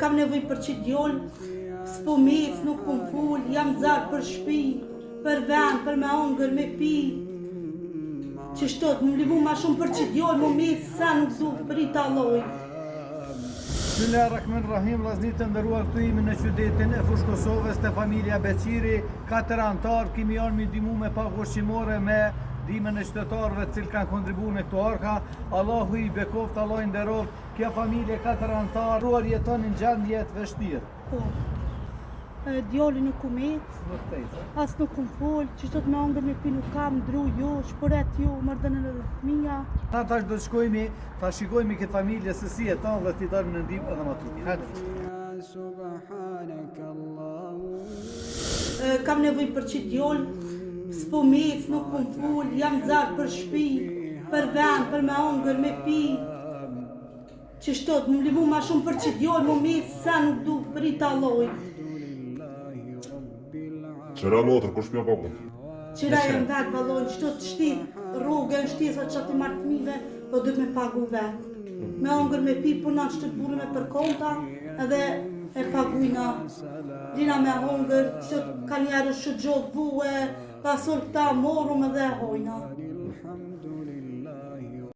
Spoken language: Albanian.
kam nevoj për që djoll, s'po mec, nuk po m'full, jam zarë për shpi, për ven, për me hongër, me pi. Që shtot, më livu ma shumë për që djoll, më mec, sa nuk du për i taloj. Bismillahirrahmanirrahim, vllazërit të nderuar, këtu jemi në qytetin e Fushë Kosovës te familja Beqiri, 4 antar, kemi ardhur me ndihmë me pak ushqimore me ndihmën e qytetarëve të cilët kanë kontribuar në këto arka. Allahu i bekoft, Allahu i nderoft. Kjo familje 4 antar jeton në gjendje të vështirë. Po. Djali nuk u mec, as nuk u fol, që shtot me hongër me pi nuk kam, dru jo, shporet jo, mardën edhe fëmija. Ta tash do të shkojmë, ta shikojmë këtë familje se si jeton dhe t'i dalim në ndihmë edhe më tuti. Kam nevoj për që djoll, s'po mec, nuk po m'full, jam zarë për shpi, për ven, për me hongër, me pi. Që shtot, më livu ma shumë për që djoll, më mec, sa nuk du për i taloj. Qëra lotër, kur shpja papu? Qëra e në vetë valojnë, qëto të shti rrugën, shtisa që ati martëmive, po dhëtë me pagu vetë. Me hongër me pi, puna që të burë me për konta, edhe e pagujna. Dina me hongër, që ka njerë shë gjokë buë, pasur këta morum edhe hojna.